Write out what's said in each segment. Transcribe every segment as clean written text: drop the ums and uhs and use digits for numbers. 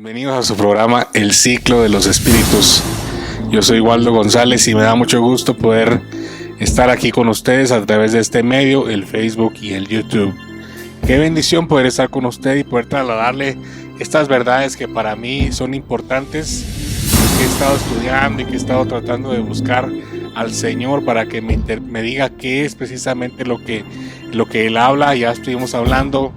Bienvenidos a su programa El Ciclo de los Espíritus. Yo soy Waldo González y me da mucho gusto poder estar aquí con ustedes a través de este medio, el Facebook y el YouTube. Qué bendición poder estar con usted y poder trasladarle estas verdades que para mí son importantes, que he estado estudiando y que he estado tratando de buscar al Señor para que me diga qué es precisamente lo que Él habla. Ya estuvimos hablando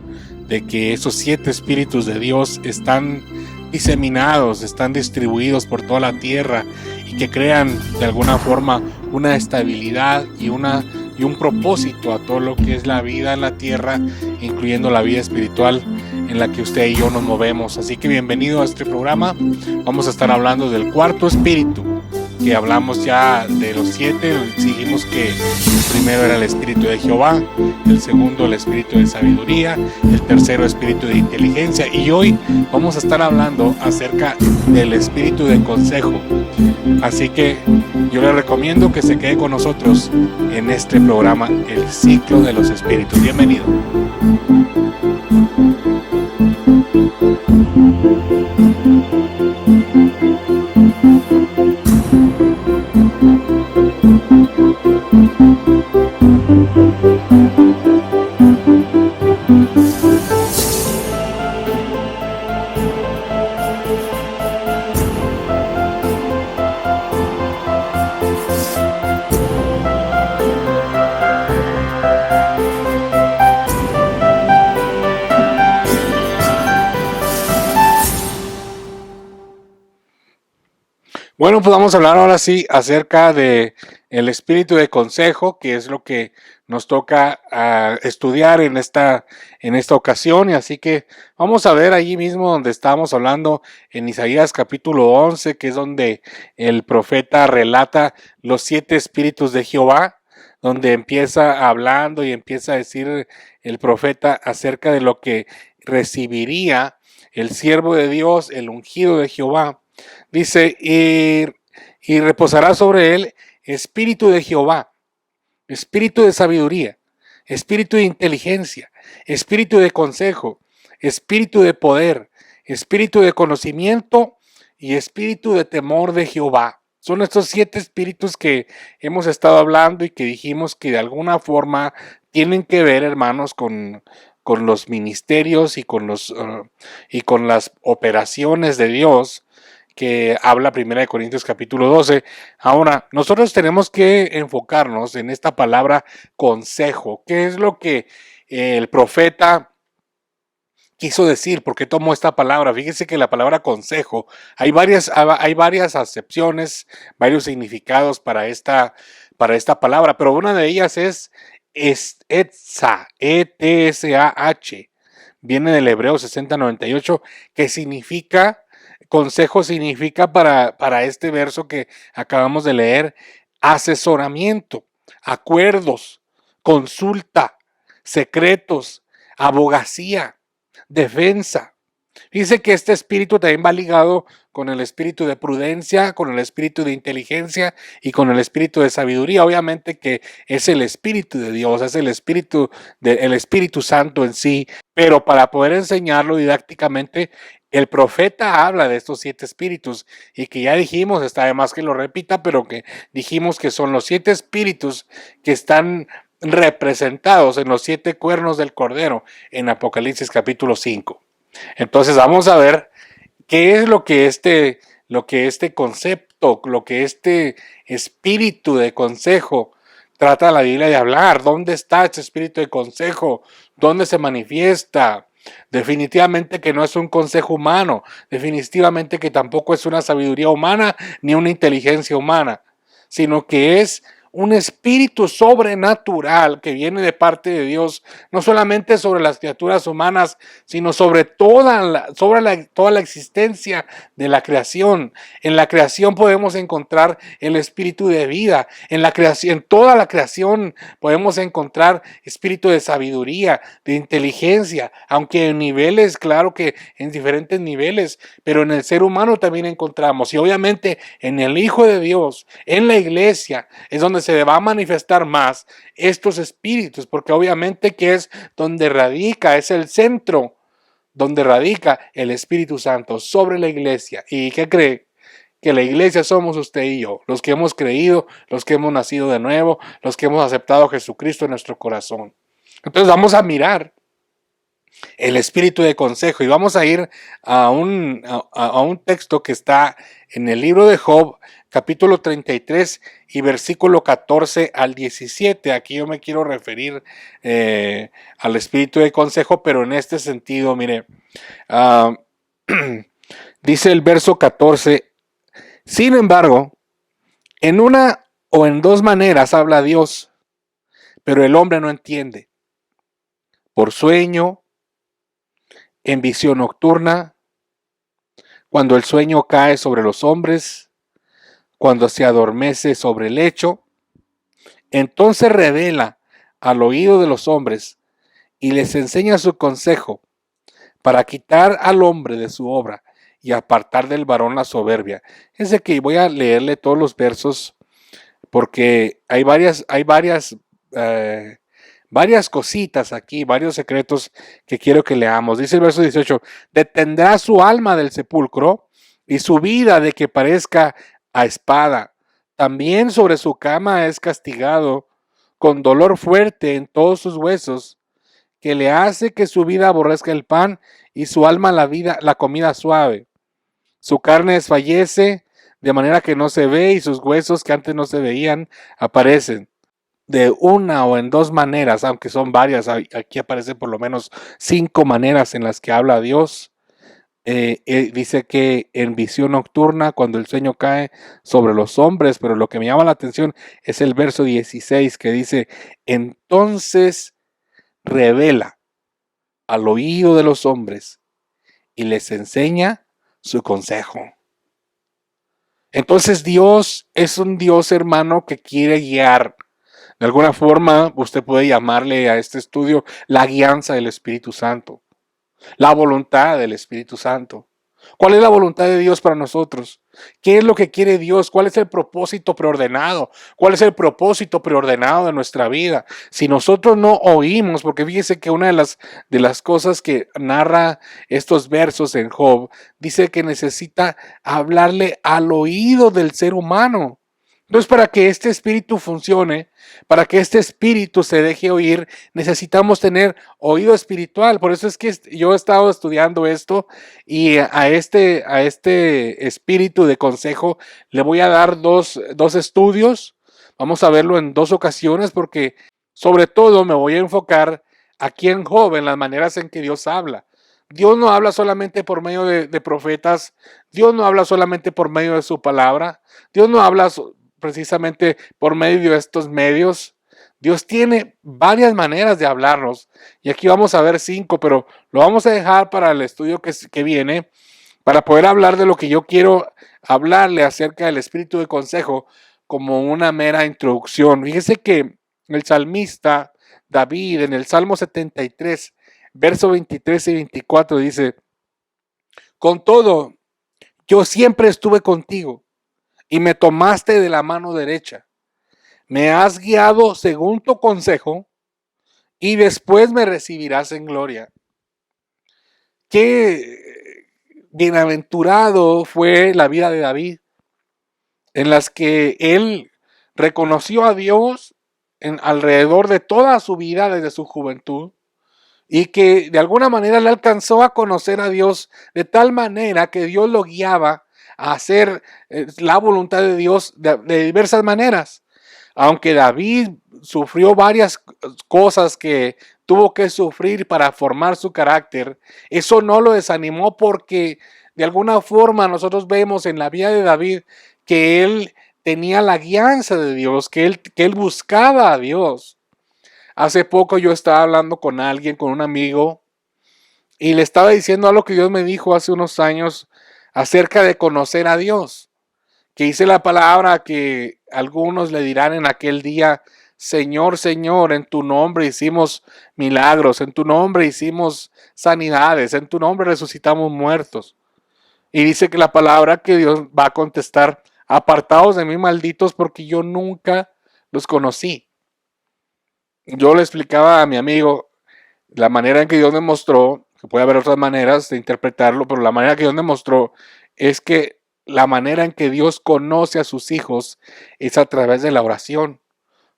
de que esos 7 espíritus de Dios están diseminados, están distribuidos por toda la tierra y que crean de alguna forma una estabilidad y un propósito a todo lo que es la vida en la tierra, incluyendo la vida espiritual en la que usted y yo nos movemos. Así que bienvenido a este programa. Vamos a estar hablando del cuarto espíritu, que hablamos ya de los 7. Dijimos que el primero era el espíritu de Jehová, el segundo el espíritu de sabiduría, el tercero espíritu de inteligencia, y hoy vamos a estar hablando acerca del espíritu de consejo. Así que yo le recomiendo que se quede con nosotros en este programa, El Ciclo de los Espíritus. Bienvenido. Bueno, pues vamos a hablar ahora sí acerca de el espíritu de consejo, que es lo que nos toca estudiar en esta ocasión. Y así que vamos a ver allí mismo donde estábamos hablando en Isaías capítulo 11, que es donde el profeta relata los 7 espíritus de Jehová, donde empieza hablando y empieza a decir el profeta acerca de lo que recibiría el siervo de Dios, el ungido de Jehová. Dice, y reposará sobre él espíritu de Jehová, espíritu de sabiduría, espíritu de inteligencia, espíritu de consejo, espíritu de poder, espíritu de conocimiento y espíritu de temor de Jehová. Son estos 7 espíritus que hemos estado hablando y que dijimos que de alguna forma tienen que ver, hermanos, con los ministerios y con las operaciones de Dios, que habla 1 Corintios capítulo 12. Ahora, nosotros tenemos que enfocarnos en esta palabra consejo. ¿Qué es lo que el profeta quiso decir? ¿Por qué tomó esta palabra? Fíjese que la palabra consejo, hay varias acepciones, varios significados para esta palabra, pero una de ellas es etzah, E-T-S-A-H. Viene del hebreo 6098, que significa... Consejo significa para este verso que acabamos de leer, asesoramiento, acuerdos, consulta, secretos, abogacía, defensa. Dice que este espíritu también va ligado con el espíritu de prudencia, con el espíritu de inteligencia y con el espíritu de sabiduría. Obviamente que es el espíritu de Dios, es el espíritu Santo en sí, pero para poder enseñarlo didácticamente, el profeta habla de estos 7 espíritus y que ya dijimos, está de más que lo repita, pero que dijimos que son los 7 espíritus que están representados en los 7 cuernos del Cordero en Apocalipsis capítulo 5. Entonces vamos a ver qué es lo que este concepto, lo que este espíritu de consejo trata la Biblia de hablar. ¿Dónde está este espíritu de consejo? ¿Dónde se manifiesta? Definitivamente que no es un consejo humano, definitivamente que tampoco es una sabiduría humana ni una inteligencia humana, sino que es un espíritu sobrenatural que viene de parte de Dios, no solamente sobre las criaturas humanas, sino sobre toda la existencia de la creación. En la creación podemos encontrar el espíritu de vida, en toda la creación podemos encontrar espíritu de sabiduría, de inteligencia, aunque en niveles, claro que en diferentes niveles, pero en el ser humano también encontramos, y obviamente en el Hijo de Dios, en la iglesia, es donde se va a manifestar más estos espíritus, porque obviamente que es donde radica, es el centro donde radica el Espíritu Santo sobre la iglesia. ¿Y qué cree? Que la iglesia somos usted y yo, los que hemos creído, los que hemos nacido de nuevo, los que hemos aceptado a Jesucristo en nuestro corazón. Entonces vamos a mirar el espíritu de consejo y vamos a ir a un texto que está en el libro de Job, capítulo 33 y versículo 14 al 17. Aquí yo me quiero referir al espíritu de consejo, pero en este sentido, mire, dice el verso 14: sin embargo, en una o en dos maneras habla Dios, pero el hombre no entiende. Por sueño, en visión nocturna, cuando el sueño cae sobre los hombres, cuando se adormece sobre el lecho, entonces revela al oído de los hombres y les enseña su consejo para quitar al hombre de su obra y apartar del varón la soberbia. Es de que voy a leerle todos los versos porque hay varias cositas aquí, varios secretos que quiero que leamos. Dice el verso 18: detendrá su alma del sepulcro y su vida de que parezca a espada. También sobre su cama es castigado con dolor fuerte en todos sus huesos, que le hace que su vida aborrezca el pan y su alma la comida suave. Su carne desfallece de manera que no se ve y sus huesos que antes no se veían aparecen. De una o en dos maneras, aunque son varias, aquí aparecen por lo menos 5 maneras en las que habla Dios. Dice que en visión nocturna, cuando el sueño cae sobre los hombres, pero lo que me llama la atención es el verso 16 que dice: entonces revela al oído de los hombres y les enseña su consejo. Entonces Dios es un Dios, hermano, que quiere guiar. De alguna forma, usted puede llamarle a este estudio la guianza del Espíritu Santo, la voluntad del Espíritu Santo. ¿Cuál es la voluntad de Dios para nosotros? ¿Qué es lo que quiere Dios? ¿Cuál es el propósito preordenado? ¿Cuál es el propósito preordenado de nuestra vida? Si nosotros no oímos, porque fíjese que una de las cosas que narra estos versos en Job, dice que necesita hablarle al oído del ser humano. Entonces, para que este espíritu funcione, para que este espíritu se deje oír, necesitamos tener oído espiritual. Por eso es que yo he estado estudiando esto y a este espíritu de consejo le voy a dar dos estudios. Vamos a verlo en 2 ocasiones porque sobre todo me voy a enfocar aquí en Job, en las maneras en que Dios habla. Dios no habla solamente por medio de profetas, Dios no habla solamente por medio de su palabra, Dios no habla precisamente por medio de estos medios. Dios tiene varias maneras de hablarnos y aquí vamos a ver 5, pero lo vamos a dejar para el estudio que viene, para poder hablar de lo que yo quiero hablarle acerca del espíritu de consejo como una mera introducción. Fíjese que el salmista David en el Salmo 73, verso 23 y 24 dice: con todo, yo siempre estuve contigo y me tomaste de la mano derecha. Me has guiado según tu consejo y después me recibirás en gloria. Qué bienaventurado fue la vida de David, en las que él reconoció a Dios alrededor de toda su vida desde su juventud y que de alguna manera le alcanzó a conocer a Dios de tal manera que Dios lo guiaba a hacer la voluntad de Dios de diversas maneras. Aunque David sufrió varias cosas que tuvo que sufrir para formar su carácter, eso no lo desanimó porque de alguna forma nosotros vemos en la vida de David que él tenía la guianza de Dios, que él buscaba a Dios. Hace poco yo estaba hablando con alguien, con un amigo, y le estaba diciendo algo que Dios me dijo hace unos años acerca de conocer a Dios. Que dice la palabra que algunos le dirán en aquel día: Señor, Señor, en tu nombre hicimos milagros, en tu nombre hicimos sanidades, en tu nombre resucitamos muertos. Y dice que la palabra que Dios va a contestar: apartaos de mí, malditos, porque yo nunca los conocí. Yo le explicaba a mi amigo la manera en que Dios me mostró que puede haber otras maneras de interpretarlo, pero la manera que Dios me mostró es que la manera en que Dios conoce a sus hijos es a través de la oración.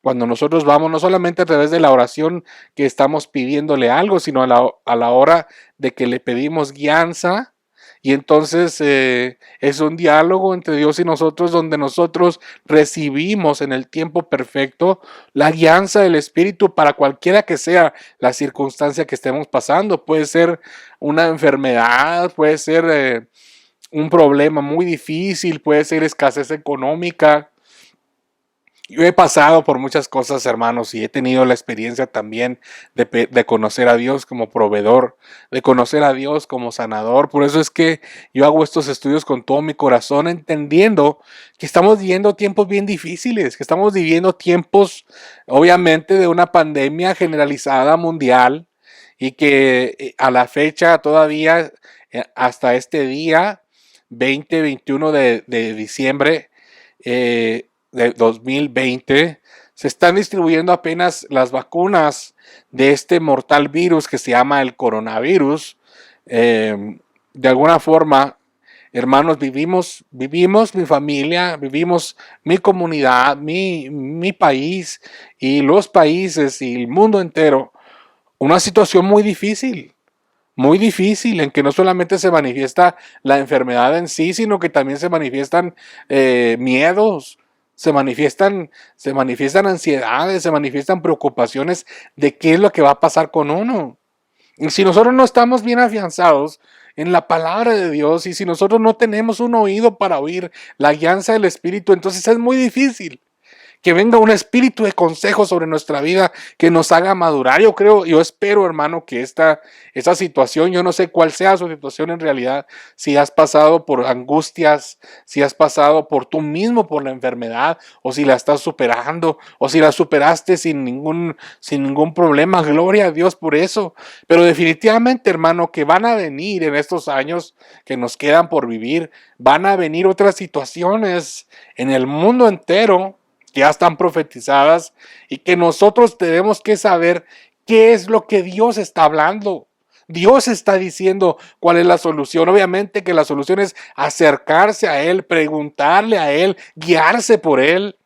Cuando nosotros vamos, no solamente a través de la oración que estamos pidiéndole algo, sino a la hora de que le pedimos guianza. Y entonces es un diálogo entre Dios y nosotros donde nosotros recibimos en el tiempo perfecto la guianza del Espíritu para cualquiera que sea la circunstancia que estemos pasando. Puede ser una enfermedad, puede ser un problema muy difícil, puede ser escasez económica. Yo he pasado por muchas cosas, hermanos, y he tenido la experiencia también de conocer a Dios como proveedor, de conocer a Dios como sanador. Por eso es que yo hago estos estudios con todo mi corazón, entendiendo que estamos viviendo tiempos bien difíciles, que estamos viviendo tiempos, obviamente, de una pandemia generalizada mundial y que a la fecha todavía, hasta este día, 20-21 de diciembre, de 2020, se están distribuyendo apenas las vacunas de este mortal virus que se llama el coronavirus. De alguna forma, hermanos, vivimos mi familia, vivimos mi comunidad, mi país y los países y el mundo entero una situación muy difícil en que no solamente se manifiesta la enfermedad en sí, sino que también se manifiestan miedos, se manifiestan ansiedades, se manifiestan preocupaciones de qué es lo que va a pasar con uno. Y si nosotros no estamos bien afianzados en la palabra de Dios y si nosotros no tenemos un oído para oír la guianza del Espíritu, entonces es muy difícil que venga un espíritu de consejo sobre nuestra vida que nos haga madurar. Yo espero, hermano, que esta situación, yo no sé cuál sea su situación en realidad, si has pasado por angustias, si has pasado por tú mismo por la enfermedad, o si la estás superando, o si la superaste sin ningún problema. Gloria a Dios por eso. Pero definitivamente, hermano, que van a venir en estos años que nos quedan por vivir, van a venir otras situaciones en el mundo entero que ya están profetizadas y que nosotros tenemos que saber qué es lo que Dios está hablando. Dios está diciendo cuál es la solución. Obviamente que la solución es acercarse a Él, preguntarle a Él, guiarse por Él.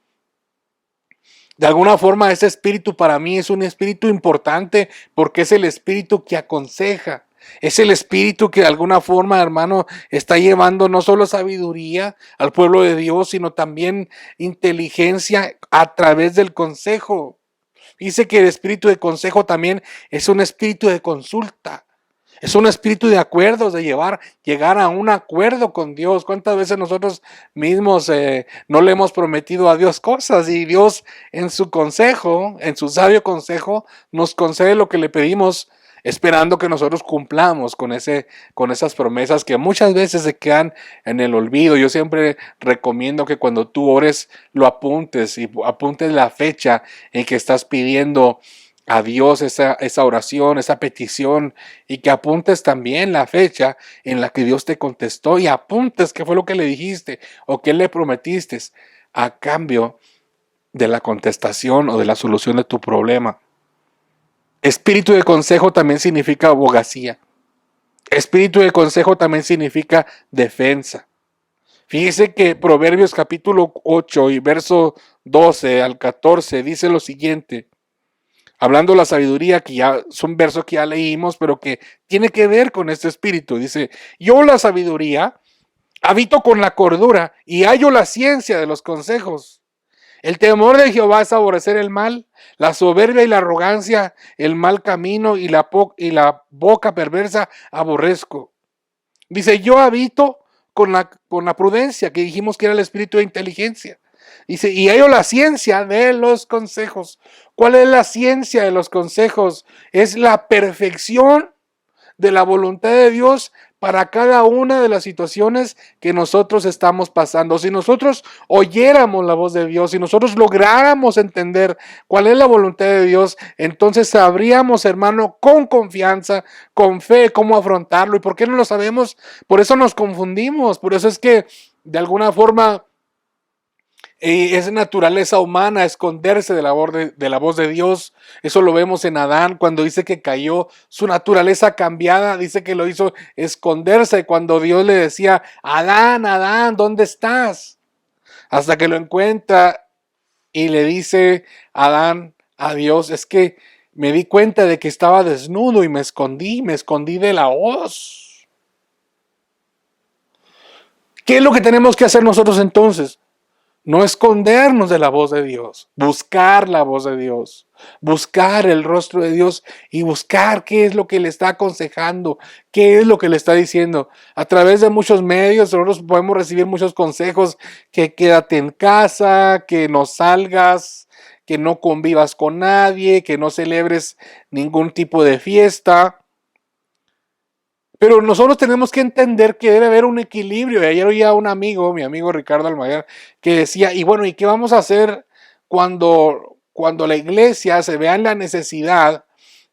De alguna forma ese espíritu para mí es un espíritu importante porque es el espíritu que aconseja. Es el espíritu que de alguna forma, hermano, está llevando no solo sabiduría al pueblo de Dios, sino también inteligencia a través del consejo. Dice que el espíritu de consejo también es un espíritu de consulta. Es un espíritu de acuerdos, de llegar a un acuerdo con Dios. ¿Cuántas veces nosotros mismos no le hemos prometido a Dios cosas y Dios en su consejo, en su sabio consejo, nos concede lo que le pedimos, esperando que nosotros cumplamos con esas promesas que muchas veces se quedan en el olvido? Yo siempre recomiendo que cuando tú ores lo apuntes y apuntes la fecha en que estás pidiendo a Dios esa oración, esa petición, y que apuntes también la fecha en la que Dios te contestó y apuntes qué fue lo que le dijiste o qué le prometiste a cambio de la contestación o de la solución de tu problema. Espíritu de consejo también significa abogacía. Espíritu de consejo también significa defensa. Fíjese que Proverbios capítulo 8 y verso 12 al 14 dice lo siguiente. Hablando de la sabiduría, que ya son versos que ya leímos, pero que tiene que ver con este espíritu. Dice, yo la sabiduría habito con la cordura y hallo la ciencia de los consejos. El temor de Jehová es aborrecer el mal, la soberbia y la arrogancia, el mal camino y la boca perversa aborrezco. Dice, yo habito con la prudencia, que dijimos que era el espíritu de inteligencia. Dice, y hallo la ciencia de los consejos. ¿Cuál es la ciencia de los consejos? Es la perfección de la voluntad de Dios para cada una de las situaciones que nosotros estamos pasando. Si nosotros oyéramos la voz de Dios, si nosotros lográramos entender cuál es la voluntad de Dios, entonces sabríamos, hermano, con confianza, con fe, cómo afrontarlo. ¿Y por qué no lo sabemos? Por eso nos confundimos. Por eso es que, de alguna forma, Es naturaleza humana esconderse de la voz de Dios. Eso lo vemos en Adán cuando dice que cayó. Su naturaleza cambiada, dice que lo hizo esconderse cuando Dios le decía, Adán, Adán, ¿dónde estás? Hasta que lo encuentra y le dice Adán a Dios, es que me di cuenta de que estaba desnudo y me escondí de la hoz. ¿Qué es lo que tenemos que hacer nosotros entonces? No escondernos de la voz de Dios, buscar la voz de Dios, buscar el rostro de Dios y buscar qué es lo que le está aconsejando, qué es lo que le está diciendo. A través de muchos medios nosotros podemos recibir muchos consejos, que quédate en casa, que no salgas, que no convivas con nadie, que no celebres ningún tipo de fiesta. Pero nosotros tenemos que entender que debe haber un equilibrio. Y ayer oía a un amigo, mi amigo Ricardo Almaguer, que decía, y bueno, ¿y qué vamos a hacer cuando la iglesia se vea en la necesidad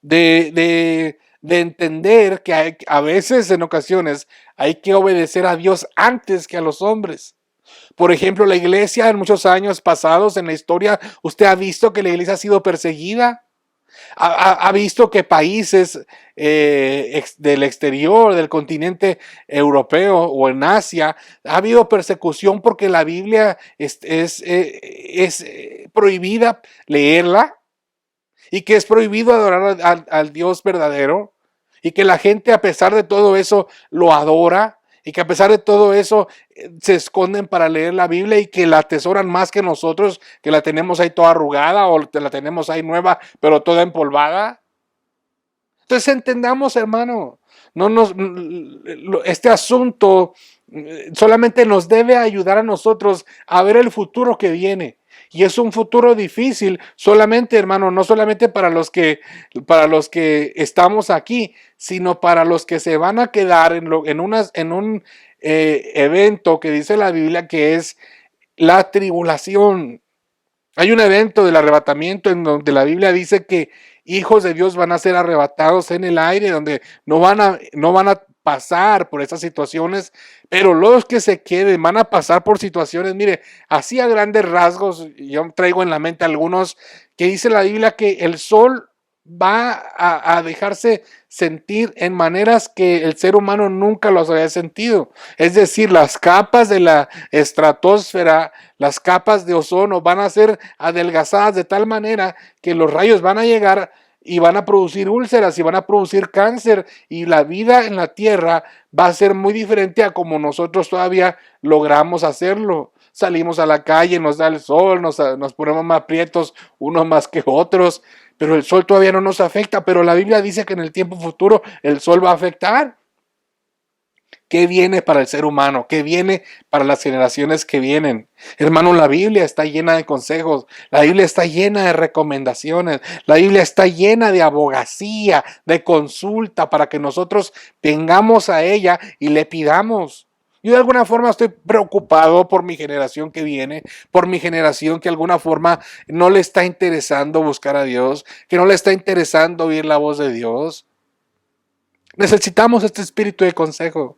de entender que a veces, en ocasiones, hay que obedecer a Dios antes que a los hombres? Por ejemplo, la iglesia en muchos años pasados en la historia, usted ha visto que la iglesia ha sido perseguida. Ha visto que países del exterior, del continente europeo o en Asia, ha habido persecución porque la Biblia es prohibida leerla y que es prohibido adorar al Dios verdadero y que la gente a pesar de todo eso lo adora y que a pesar de todo eso se esconden para leer la Biblia y que la atesoran más que nosotros, que la tenemos ahí toda arrugada o la tenemos ahí nueva, pero toda empolvada. Entonces entendamos, hermano, este asunto solamente nos debe ayudar a nosotros a ver el futuro que viene. Y es un futuro difícil, solamente, hermano, no solamente para los que estamos aquí, sino para los que se van a quedar en un evento que dice la Biblia que es la tribulación. Hay un evento del arrebatamiento en donde la Biblia dice que hijos de Dios van a ser arrebatados en el aire, donde no van a pasar por esas situaciones, pero los que se queden van a pasar por situaciones, mire, así a grandes rasgos, yo traigo en la mente algunos, que dice la Biblia que el sol va a dejarse sentir en maneras que el ser humano nunca los había sentido. Es decir, las capas de la estratosfera, las capas de ozono van a ser adelgazadas de tal manera que los rayos van a llegar y van a producir úlceras y van a producir cáncer, y la vida en la tierra va a ser muy diferente a como nosotros todavía logramos hacerlo. Salimos a la calle, nos da el sol, nos ponemos más prietos unos más que otros, pero el sol todavía no nos afecta, pero la Biblia dice que en el tiempo futuro el sol va a afectar. ¿Qué viene para el ser humano? ¿Qué viene para las generaciones que vienen? Hermano, la Biblia está llena de consejos, la Biblia está llena de recomendaciones, la Biblia está llena de abogacía, de consulta para que nosotros vengamos a ella y le pidamos. Yo de alguna forma estoy preocupado por mi generación que viene, por mi generación que de alguna forma no le está interesando buscar a Dios, que no le está interesando oír la voz de Dios. Necesitamos este espíritu de consejo.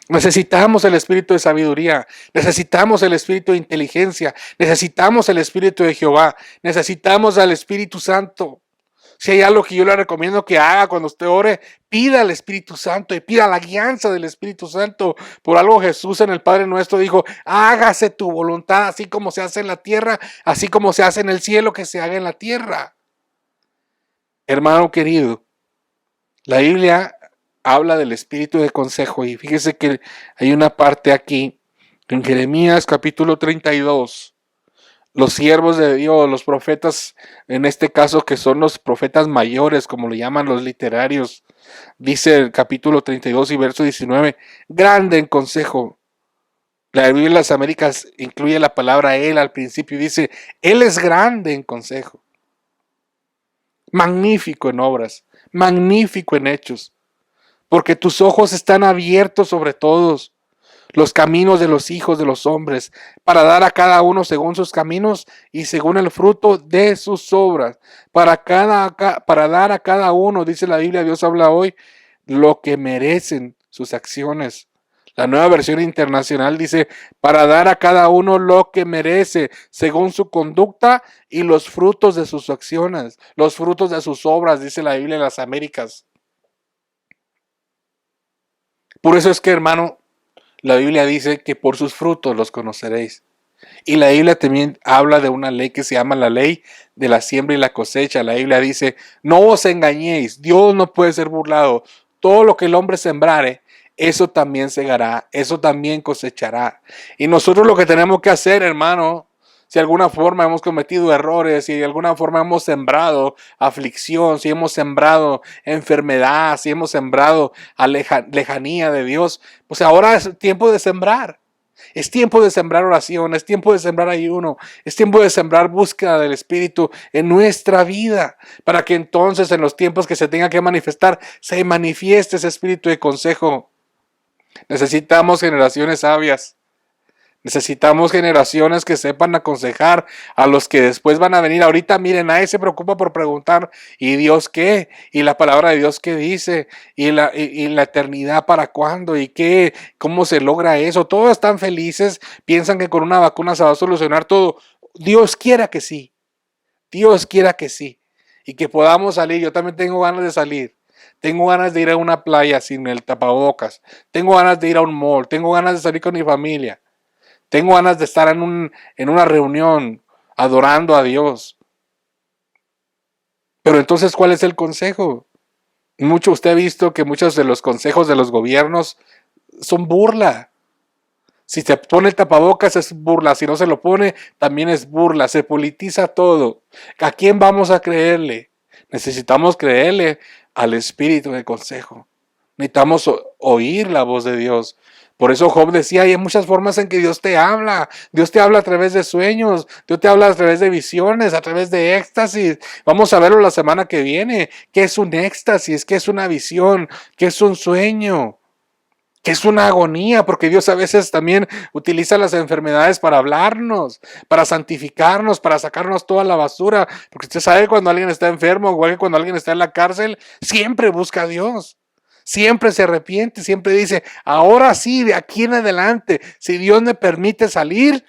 Necesitamos el espíritu de sabiduría, necesitamos el espíritu de inteligencia, necesitamos el espíritu de Jehová, necesitamos al Espíritu Santo. Si hay algo que yo le recomiendo que haga cuando usted ore, pida al Espíritu Santo y pida la guianza del Espíritu Santo. Por algo Jesús en el Padre Nuestro dijo, hágase tu voluntad, así como se hace en la tierra, así como se hace en el cielo, que se haga en la tierra. Hermano querido, la Biblia habla del espíritu de consejo y fíjese que hay una parte aquí en Jeremías capítulo 32. Los siervos de Dios, los profetas, en este caso que son los profetas mayores, como le llaman los literarios, dice el capítulo 32 y verso 19, grande en consejo. La Biblia de las Américas incluye la palabra él al principio y dice, él es grande en consejo, magnífico en obras, magnífico en hechos, porque tus ojos están abiertos sobre todos los caminos de los hijos de los hombres, para dar a cada uno según sus caminos y según el fruto de sus obras, para dar a cada uno, dice la Biblia, Dios habla hoy, lo que merecen sus acciones. La Nueva Versión Internacional dice, para dar a cada uno lo que merece, según su conducta y los frutos de sus acciones, los frutos de sus obras, dice la Biblia en las Américas. Por eso es que, hermano, la Biblia dice que por sus frutos los conoceréis. Y la Biblia también habla de una ley que se llama la ley de la siembra y la cosecha. La Biblia dice, no os engañéis, Dios no puede ser burlado. Todo lo que el hombre sembrare, eso también segará, eso también cosechará. Y nosotros lo que tenemos que hacer, hermano, si de alguna forma hemos cometido errores, si de alguna forma hemos sembrado aflicción, si hemos sembrado enfermedad, si hemos sembrado lejanía de Dios, pues ahora es tiempo de sembrar. Es tiempo de sembrar oración, es tiempo de sembrar ayuno, es tiempo de sembrar búsqueda del Espíritu en nuestra vida, para que entonces en los tiempos que se tenga que manifestar, se manifieste ese espíritu de consejo. Necesitamos generaciones sabias. Necesitamos generaciones que sepan aconsejar a los que después van a venir. Ahorita miren, nadie se preocupa por preguntar, ¿y Dios qué? ¿Y la palabra de Dios qué dice? ¿Y la eternidad para cuándo? ¿Y qué? ¿Cómo se logra eso? Todos están felices, piensan que con una vacuna se va a solucionar todo. Dios quiera que sí. Dios quiera que sí. Y que podamos salir. Yo también tengo ganas de salir. Tengo ganas de ir a una playa sin el tapabocas. Tengo ganas de ir a un mall. Tengo ganas de salir con mi familia. Tengo ganas de estar en una reunión adorando a Dios. Pero entonces, ¿cuál es el consejo? Usted ha visto que muchos de los consejos de los gobiernos son burla. Si se pone el tapabocas es burla, si no se lo pone también es burla, se politiza todo. ¿A quién vamos a creerle? Necesitamos creerle al espíritu de consejo. Necesitamos oír la voz de Dios. Por eso Job decía, hay muchas formas en que Dios te habla. Dios te habla a través de sueños, Dios te habla a través de visiones, a través de éxtasis. Vamos a verlo la semana que viene. ¿Qué es un éxtasis? ¿Qué es una visión? ¿Qué es un sueño? ¿Qué es una agonía? Porque Dios a veces también utiliza las enfermedades para hablarnos, para santificarnos, para sacarnos toda la basura. Porque usted sabe cuando alguien está enfermo, igual que cuando alguien está en la cárcel, siempre busca a Dios. Siempre se arrepiente, siempre dice, ahora sí, de aquí en adelante, si Dios me permite salir,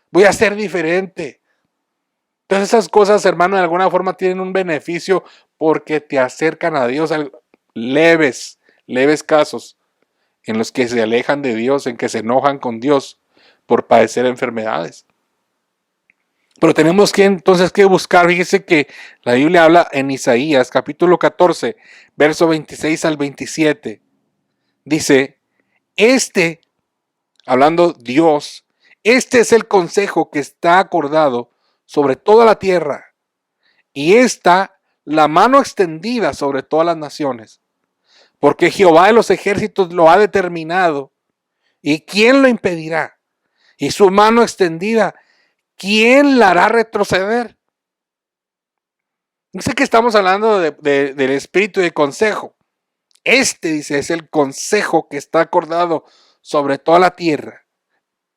voy a ser diferente. Entonces esas cosas, hermano, de alguna forma tienen un beneficio porque te acercan a Dios. Leves casos en los que se alejan de Dios, en que se enojan con Dios por padecer enfermedades. Pero tenemos que entonces que buscar, fíjese que la Biblia habla en Isaías capítulo 14, verso 26 al 27. Dice, hablando Dios, este es el consejo que está acordado sobre toda la tierra y está la mano extendida sobre todas las naciones. Porque Jehová de los ejércitos lo ha determinado. ¿Y quién lo impedirá? Y su mano extendida, ¿quién la hará retroceder? Dice que estamos hablando del espíritu de consejo. Dice, es el consejo que está acordado sobre toda la tierra.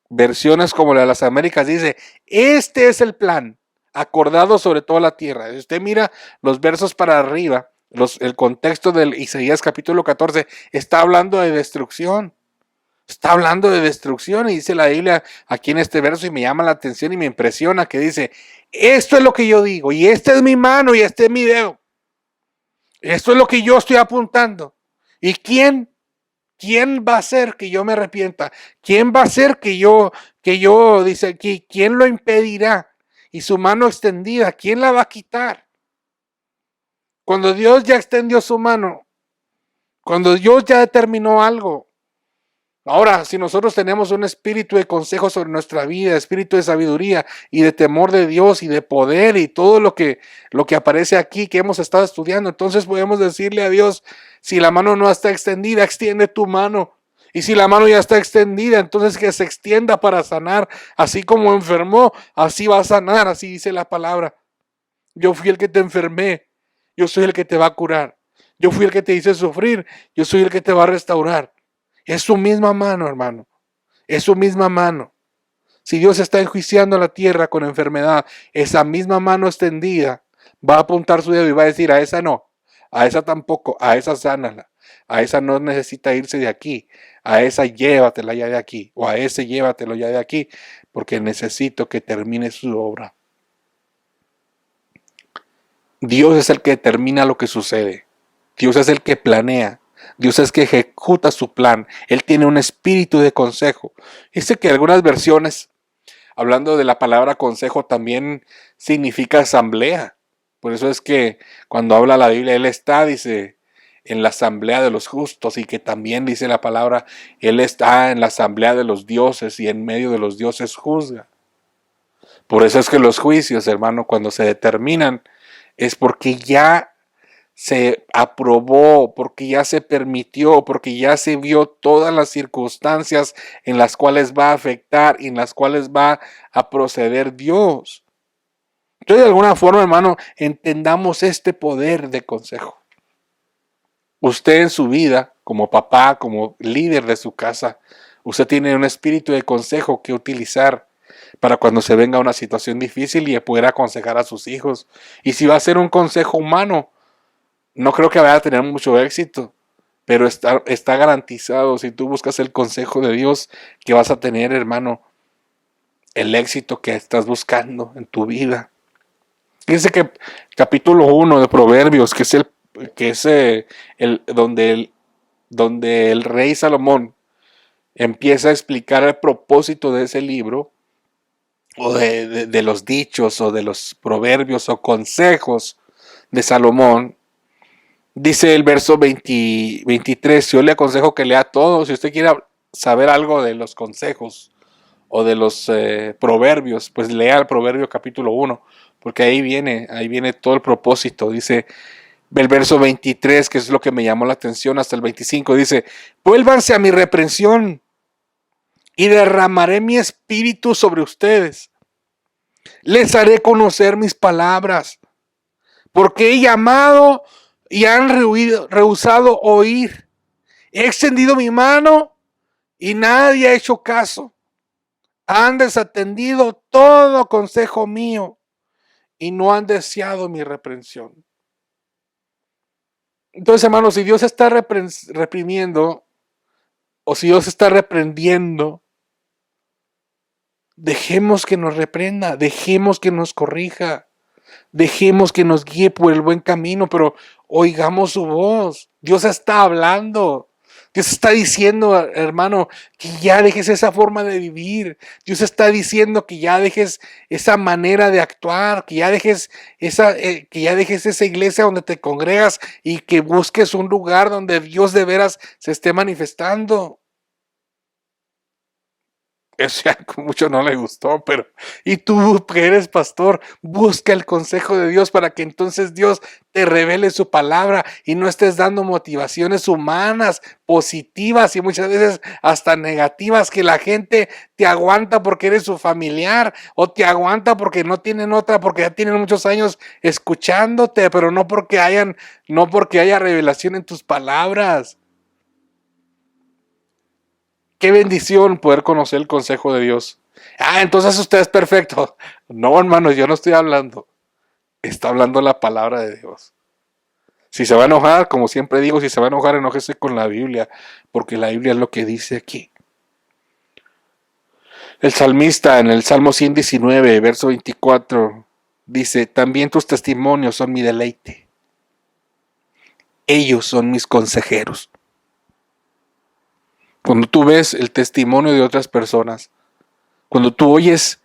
Versiones como la de las Américas dice, este es el plan acordado sobre toda la tierra. Si usted mira los versos para arriba, el contexto del Isaías capítulo 14 está hablando de destrucción. Está hablando de destrucción y dice la Biblia aquí en este verso y me llama la atención y me impresiona que dice, esto es lo que yo digo y esta es mi mano y este es mi dedo. Esto es lo que yo estoy apuntando. ¿Y quién va a hacer que yo me arrepienta? ¿Quién va a hacer que yo dice aquí, quién lo impedirá? Y su mano extendida, ¿quién la va a quitar? Cuando Dios ya extendió su mano, cuando Dios ya determinó algo. Ahora, si nosotros tenemos un espíritu de consejo sobre nuestra vida, espíritu de sabiduría y de temor de Dios y de poder y todo lo que aparece aquí que hemos estado estudiando, entonces podemos decirle a Dios, si la mano no está extendida, extiende tu mano. Y si la mano ya está extendida, entonces que se extienda para sanar. Así como enfermó, así va a sanar, así dice la palabra. Yo fui el que te enfermé, yo soy el que te va a curar. Yo fui el que te hice sufrir, yo soy el que te va a restaurar. Es su misma mano, hermano. Es su misma mano. Si Dios está enjuiciando a la tierra con enfermedad, esa misma mano extendida va a apuntar su dedo y va a decir, a esa no, a esa tampoco, a esa sánala, a esa no necesita irse de aquí, a esa llévatela ya de aquí, o a ese llévatelo ya de aquí, porque necesito que termine su obra. Dios es el que determina lo que sucede. Dios es el que planea. Dios es el que ejecuta su plan. Él tiene un espíritu de consejo. Dice que algunas versiones, hablando de la palabra consejo, también significa asamblea. Por eso es que cuando habla la Biblia, Él está, dice, en la asamblea de los justos, y que también dice la palabra, Él está en la asamblea de los dioses y en medio de los dioses juzga. Por eso es que los juicios, hermano, cuando se determinan, es porque ya se aprobó, porque ya se permitió, porque ya se vio todas las circunstancias en las cuales va a afectar y en las cuales va a proceder Dios. Entonces, de alguna forma, hermano, entendamos este poder de consejo. Usted en su vida, como papá, como líder de su casa, usted tiene un espíritu de consejo que utilizar para cuando se venga una situación difícil y poder aconsejar a sus hijos. Y si va a ser un consejo humano, no creo que vaya a tener mucho éxito, pero está garantizado, si tú buscas el consejo de Dios, que vas a tener, hermano, el éxito que estás buscando en tu vida. Fíjense que capítulo 1 de Proverbios, donde el rey Salomón empieza a explicar el propósito de ese libro, o de los dichos, o de los proverbios, o consejos de Salomón. Dice el verso 23, yo le aconsejo que lea todo. Si usted quiere saber algo de los consejos o de los proverbios, pues lea el proverbio capítulo 1, porque ahí viene todo el propósito. Dice el verso 23, que es lo que me llamó la atención, hasta el 25, dice, vuélvanse a mi reprensión y derramaré mi espíritu sobre ustedes. Les haré conocer mis palabras, porque he llamado y han rehusado oír. He extendido mi mano y nadie ha hecho caso. Han desatendido todo consejo mío y no han deseado mi reprensión. Entonces, hermanos, si Dios está reprimiendo, o si Dios está reprendiendo, dejemos que nos reprenda, dejemos que nos corrija, dejemos que nos guíe por el buen camino, pero oigamos su voz. Dios está hablando. Dios está diciendo, hermano, que ya dejes esa forma de vivir. Dios está diciendo que ya dejes esa manera de actuar, que ya dejes esa iglesia donde te congregas y que busques un lugar donde Dios de veras se esté manifestando. Eso ya a mucho no le gustó, pero y tú que eres pastor, busca el consejo de Dios para que entonces Dios te revele su palabra y no estés dando motivaciones humanas, positivas y muchas veces hasta negativas, que la gente te aguanta porque eres su familiar o te aguanta porque no tienen otra, porque ya tienen muchos años escuchándote, pero no porque haya revelación en tus palabras. Qué bendición poder conocer el consejo de Dios. Entonces usted es perfecto. No, hermanos, yo no estoy hablando. Está hablando la palabra de Dios. Si se va a enojar, como siempre digo, si se va a enojar, enójese con la Biblia, porque la Biblia es lo que dice aquí. El salmista en el Salmo 119, verso 24, dice, también tus testimonios son mi deleite. Ellos son mis consejeros. Cuando tú ves el testimonio de otras personas, cuando tú oyes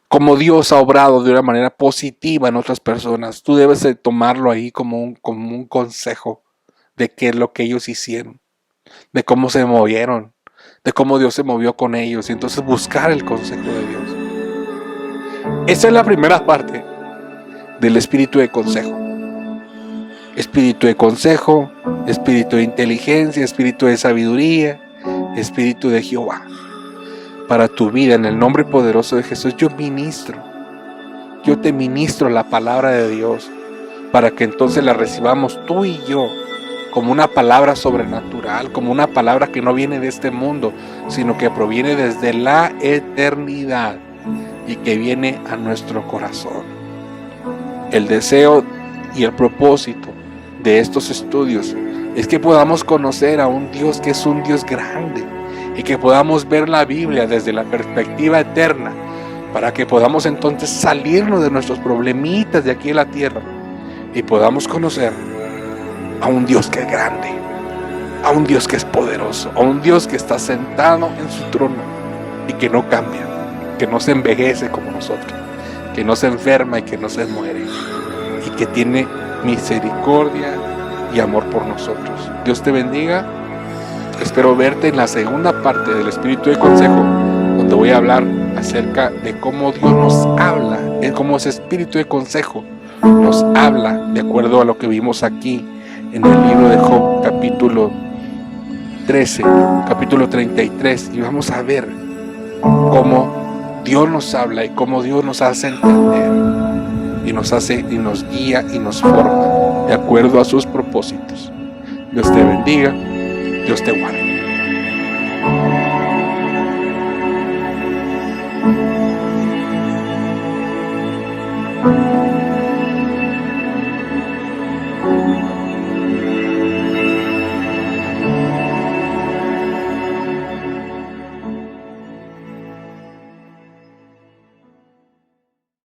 cómo Dios ha obrado de una manera positiva en otras personas, tú debes de tomarlo ahí como un consejo de qué es lo que ellos hicieron, de cómo se movieron, de cómo Dios se movió con ellos, y entonces buscar el consejo de Dios. Esa es la primera parte del espíritu de consejo. Espíritu de consejo, espíritu de inteligencia, espíritu de sabiduría, Espíritu de Jehová, para tu vida, en el nombre poderoso de Jesús, yo te ministro la palabra de Dios, para que entonces la recibamos tú y yo, como una palabra sobrenatural, como una palabra que no viene de este mundo, sino que proviene desde la eternidad y que viene a nuestro corazón. El deseo y el propósito de estos estudios es que podamos conocer a un Dios que es un Dios grande y que podamos ver la Biblia desde la perspectiva eterna, para que podamos entonces salirnos de nuestros problemitas de aquí en la tierra y podamos conocer a un Dios que es grande, a un Dios que es poderoso, a un Dios que está sentado en su trono y que no cambia, que no se envejece como nosotros, que no se enferma y que no se muere, y que tiene misericordia y amor por nosotros. Dios te bendiga. Espero verte en la segunda parte del Espíritu de Consejo, donde voy a hablar acerca de cómo Dios nos habla, cómo ese Espíritu de Consejo nos habla de acuerdo a lo que vimos aquí en el libro de Job, capítulo 13, capítulo 33, y vamos a ver cómo Dios nos habla y cómo Dios nos hace entender y nos guía y nos forma de acuerdo a sus propósitos. Dios te bendiga, Dios te guarde.